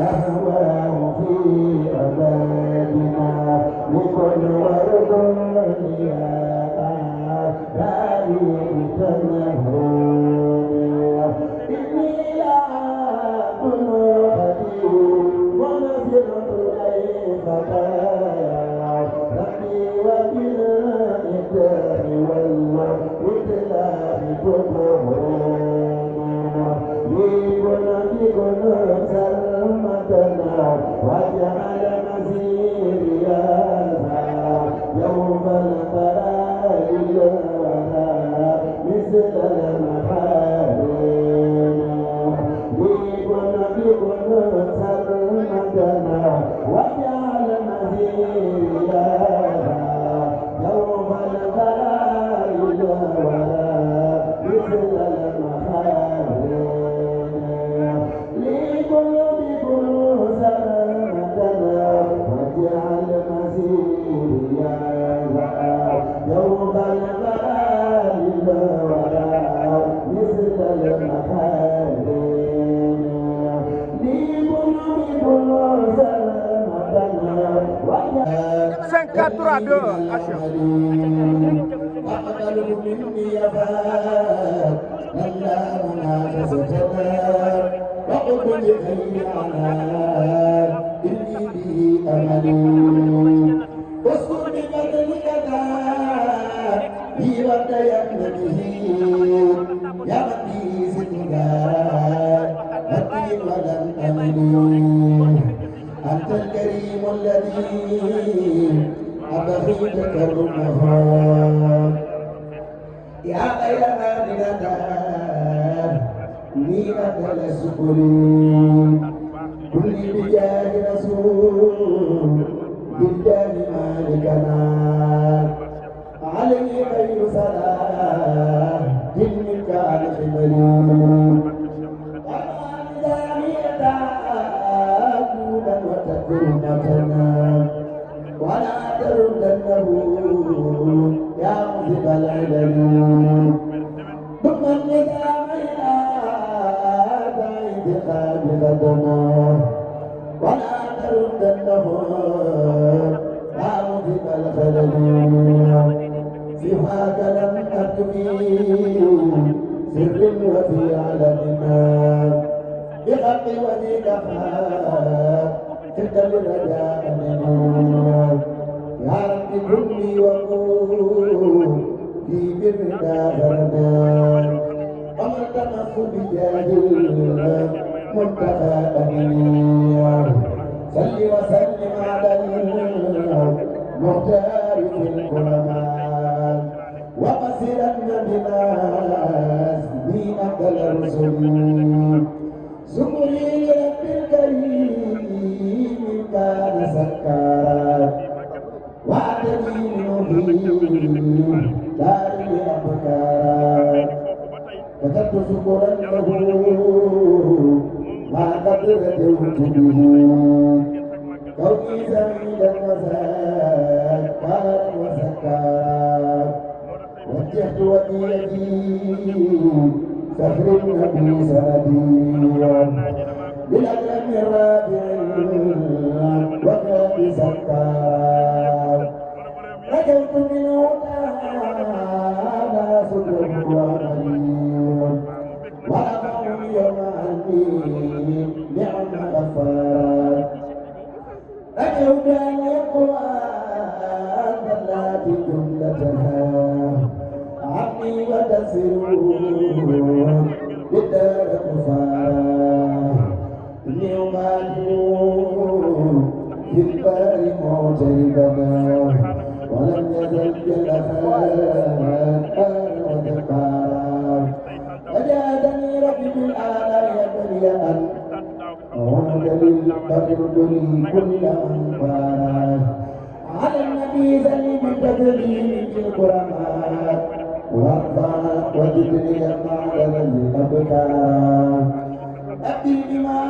أهواه في أبادنا لكل ورد يا داري تنهون إني لعبد خديم ونزلت كيف ربي وبالإدار والإطلاق تطهرون بكل سلمتنا واجعل مسيري يوم القرار ولا مثل المحارم بكل سلمتنا واجعل مسيري يوم القرار ولا مثل المحارم 5, 4, 3, 2, action. أنت الكريم الذي أبغيت كرمه يا خير مالنا نيرة السكر كل بجاه رسول بالله مالكنا عليه خير سلام منك على خبري ولا تردنه يا مذهب العلل ثم النداء إلى بعيد قابلتنا ولا تردنه يا مذهب الخلل سواك لم أكفي سر وفي علمنا بحق وجهك تلك الرجاء يا رب كلي وقول في بالرضا فردا ومن تمس بجاه المنتهى أمينيا صل وسلم على المختار في القرآن وقصرا بناس دين أفضل الرسل سكري رب الكريم كان سكارا وعدني مبين دار الأبكار كتبت سكرا له ما قدرت به كوني سعيدا وسكارا وسكارا وجهت وجهي سفر النبي سندي بالأكرم الرابع وكان سكار رجوت منه تعالى صدره وعملي ورفعه يوم عني نعم غفار رجوت أن يقوى ذلات جملتها عني وتسرون بالدار كفار اليوم اليوم في البار معتربنا ولم يزل جلفان وذكارا وجادني ربي بالآلاء بريئا وعود للبرد كل أنبارا على النبي زلي بالتدليل في القرآن وارفع وجدني معدن الأبكار أبدي بما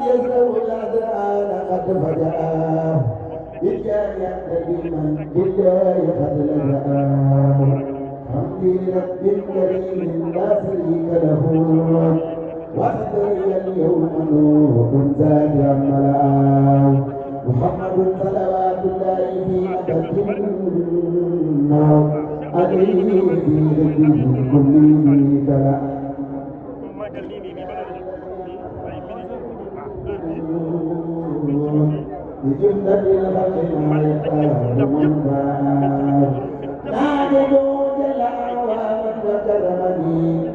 يزرع الأذان قد فجأه بالجاه يقتدي من بالله قد لجأ حمدي رب كريم لا شريك له وصدري اليوم نور زاد ملأ محمد صلوات الله في أبد عليه في كل كلا بجملة الخلق ما يقال منبع نعبدوا جل عوام وكرمني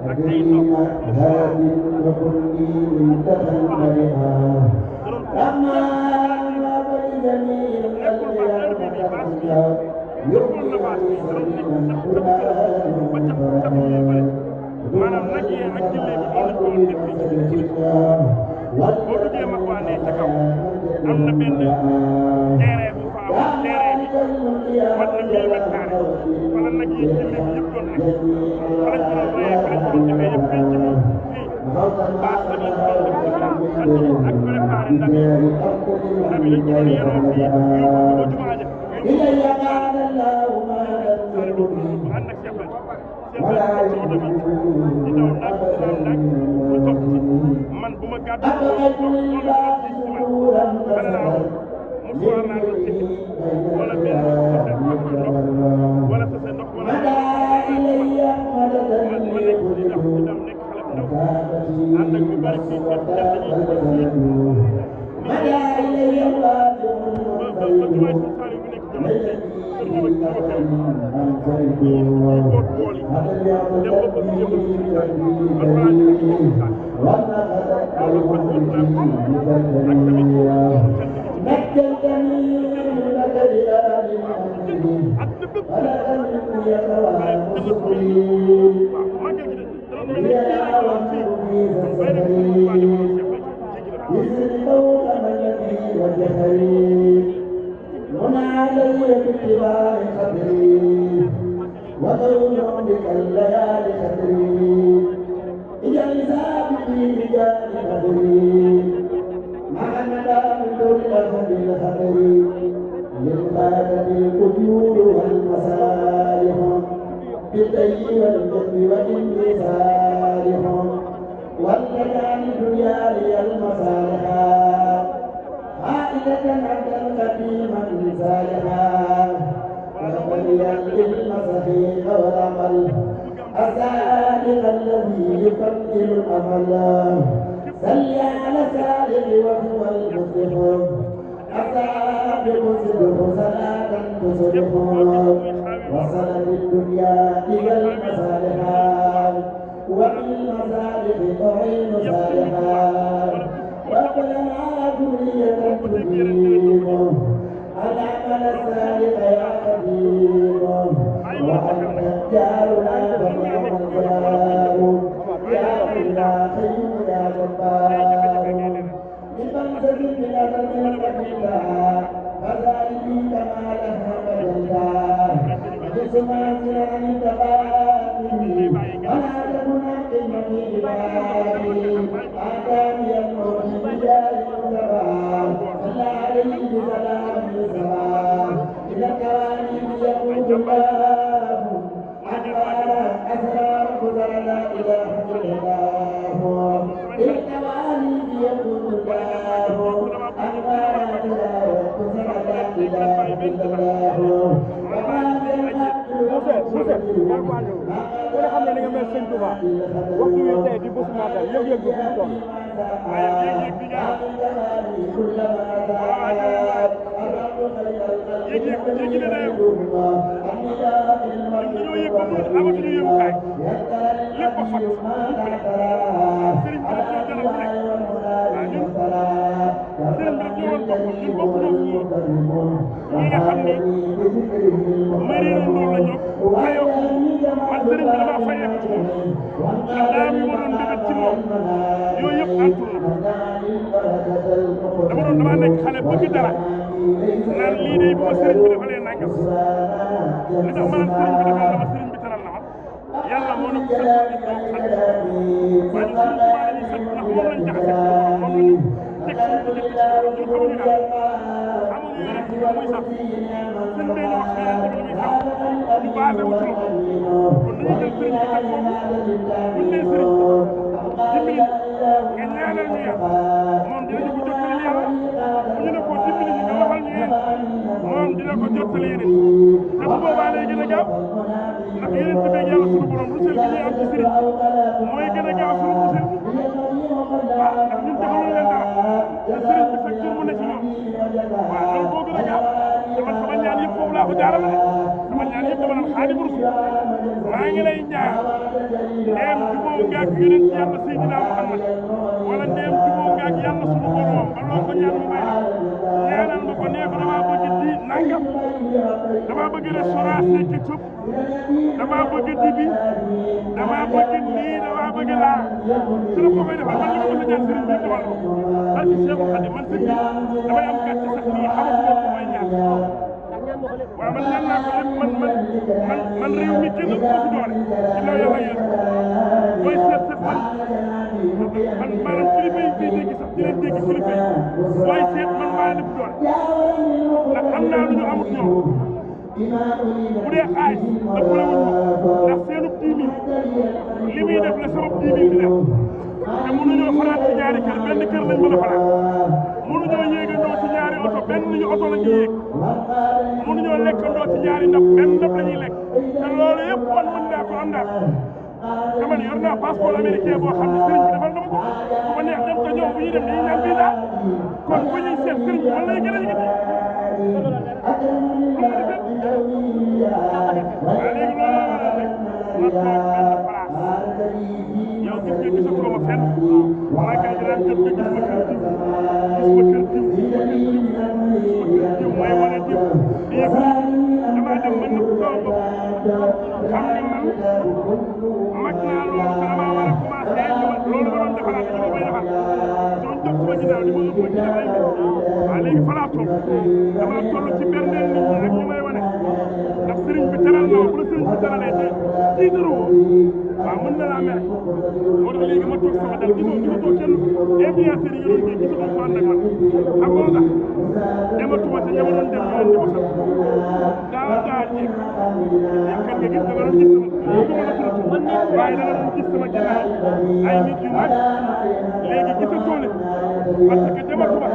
أكريم هاد وكل منتهى المرئة كما بجميع الخلق يوم يغني عن سبيل القرآن فرحا maanaam nag yi ak jëlee bi doon nañu ko woon def ci boo duggee mag waa ne ca kaw am na benn terrain bu fa am terrain bi mat na 1000 mètres carrés fa la nag yi jëlee bi yëpp doon nekk fa lañ ko doon reyee fa lañ ko doon defee yëpp fii ci baax na lañ ko doon def ak préparé ndam yi dañ ko doon yenoo fii yóbbu ko jumaa ja ànd ak man bu ma gàddu wala benn wala sa ndox wala man ma nekk di dam nekk xale bu ndaw ànd ak ñu bari fii ba jumaay suñ saali bu nekk باتباع خبري وضوء بك الليالي خبري اجعل سابقي بجاه خبري مع الندى من دون الاخذ الخبري للخاتم القدور والمصالح بالطي والجد واني صالح والليالي الدنيا لي المصالح عائلة عبدا قديما صالحا وقبليا للمصحيح والعمل الصادق الذي يكمل الأمل صل على سالم وهو المصلح الصادق صدق صلاة تصلح وصلت الدنيا إلى المصالح وبالمصالح تعين صالحا وقلنا ذرية تقيم العمل الصالح يا قديم وأنت جارنا ونعم الجار يا إلهي يا جبار لمن تزيد لنا من قبلها فذلك كما لها بدلها بسماتنا عن تباهي ولا تكن قمتي إلهي آتاني النور بجاه المتبع صلى عليه بسلام السلام إلى الكوانين يقود الله أنوار أسرار قدر لا إله إلا الله إلى الكوانين يقود الله أنوار أسرار قدر لا إله إلا الله وما ku ne xam ne ni nga mel sëñ Touba waxtu wi tey di bés magal yëg-yëg bi fu mu toll man sëriñ bi dama fay yegg ci moom ndax daa mi waroon dëgg ci moom yooyu yëpp antul na dama nekk xale bëgg dara naan lii de bu ma sëriñ bi defalee nangam li tax ma naan sëriñ bi defal na ma sëriñ bi teral na ma yàlla moo na ko sant di doog sant waaye ñun sëriñ Tuubaa la ñuy sant ndax moom lañ jaxase moom lañ teg suñu ko lépp ñun xamuñu daal xamuñu yonent bi muy sax sëñ bee ñu wax yonent bi muy sax ñu basé wu ci moom kon nañu jël sëriñ bi teg foofu buñ nee sëriñ ñaanal ñu yàlla moom dinañu ko jottali yàlla bu ñu ne ko dimbali ñu nga waxal ñu yéen moom dina ko jottali yeneen te bu boobaa lay gën a gaaw ndax yeneen ci beeg yàlla sunu borom lu sel bi ñuy am ci sëriñ mooy gën a gaaw sunu musel waaw ndax ñun defaluñ leen dara te sëriñ bi fekk mu ne ci ñoom waaw loolu boo gën a gaaw te man sama ñaan yëpp foofu laa ko jaarale sama ñaan yëpp dama naan Xaadimu Rasuul maa ngi lay ñaan ndeem jubóo nga ak yonent yàlla Seydina Muhammad wala ndeem jubóo nga ak yàlla sunu borom ba loo ko ñaan mu may ñaanal ma ko nee ko damaa bëgg di nangam damaa bëgg restaurant ketchup damaa bëgg dibi damaa bëgg nii damaa bëgg laa su la ko koy defal man li ma ko sa ñaan sëriñ bi defal ko parce que Cheikh Khadim man sëriñ bi damay am gàcce sax nii xamatuma ko may ñaan waaw man ñaan naa ko lépp man réew mi kenn ëpp ko fi doole ginnaaw yàlla yéen booy seet sax man maanaam kilifa yi fii dégg sax di leen dégg kilifa yi booy seet man maa leen ëpp doole ndax am naa lu ñu amut ñoom bu dee xaalis ëpp la wuñ ma ndax seenub 10 000 li muy def la sama 10 000 di def te mënuñoo fanaan ci ñaari kër benn kër lañ mën a fanaan mënuñoo yéegandoo ci ñaari oto benn ñu oto la ñuy yéeg mënuñoo lekkandoo ci ñaari ndab benn ndab la ñuy lekk te loolu yëpp man mën naa ko am daal te man yor naa passeport américain boo xam ne sëriñ bi defal na ma ko bu ma neex dem ko ñëw bu ñuy dem dañuy ñaan visa kon bu ñuy seet sëriñ bi man lay gën a yëkkati waaw léegi loolu la war a rek ma toog benn place yow gis nga gisatoo ma fenn maa ngi daan jot nga gis ma kër diw mooy wane diw lii damaa dem ba nëbb sama bopp xam ni man mag naa loolu te damaa war a commencé loolu ma doon defaraat ñu ma koy defar soo jóg sama ginnaaw di ma ëpp ci dafay waaw léegi fa laa toll damaa toll ci berneel nit ñi ak ñu may wane ndax sëriñ bi teral na ma bu la sëriñ bi teralee te tiitaroo waaw mën na laa mere moo tax léegi ma toog sama dal gisatoo kenn influenceurs yi nga doon dégg gisatoo ko ànd ak man xam nga lu tax dematuma te ña ma doon dem ñu leen di wasal daaw jéeg kan nga gis da nga doon gis sama waaye da nga doon gis sama ginnaaw ay nit yu mag léegi gisatoo leen parce que dematuma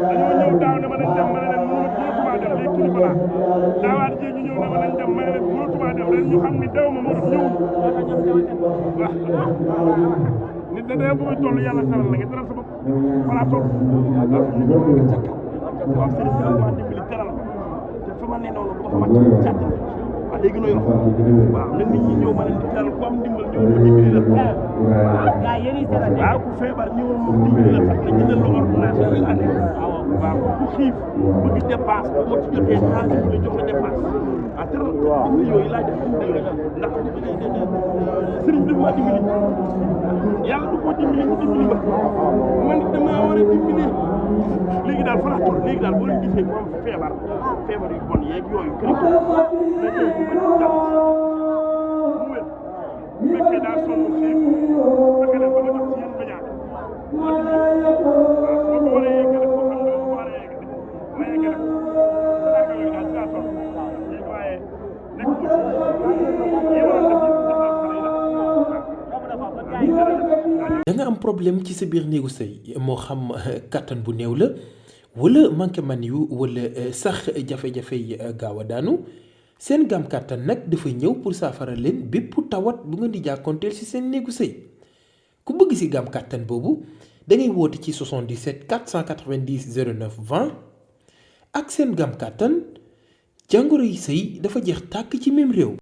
dañoo ñëw daaw ne ma nañ dem ma ne leen mënatuma dem léegi kilifa laa daawaat jéeg ñu ñëw ne ma nañ dem ma ne leen mënatuma dem ren ñu xam ni dew ma moo tax ñëwul nit da day bëgg toll yàlla teral la nga teral sa bopp voilà toll ndax ñu bëgg ca kaw waaw sëriñ bi ma dimbali teral te fa ma ne noonu du ma fa wàcc càtt waaw léegi nooy wax waaw na nit ñi ñëw ma leen di teral ku am ndimbal ñëwul ma dimbali la waaw ku feebar ñëwul ma dimbali la fekk na jëndal la ordonnance yi année waaw ku xiif bëgg dépense bu ma ci jotee xaar dimbali jox la dépense ah teral yooyu laay def ndax sëriñ bi ma dimbali yàlla du ko dimbali mu dimbali ba man damaa war a dimbali léegi daal fa laa toll léegi daal boo leen gisee ko am feebar yu bon yeeg yooyu kër yi nga ñëw bu mën a jàpp mu wér bu fekkee daa sonn xiif fekkee ne ba nga jox ci yéen média ma dimbali waaw su ma ko waree yeggale foo xam ne ma ko war a yeggale ma yeggale ko daanaka yooyu daal dinaa toll léegi waaye nekk ko ci yi waroon def da nga am problème ci sa biir néegu sëy moo xam kàttan bu néew la wala manqué man yu wala sax jafe-jafe yi gaaw a daanu seen gam kàttan nag dafa ñëw pour saafara leen bépp tawat bu nga di jàkkoonteel ci seen néegu sëy ku bëgg ci gam kàttan boobu da ngay woote ci 77 490 09 20 ak seen gam kàttan jàngoro yi sëy dafa jeex tàkk ci même réew.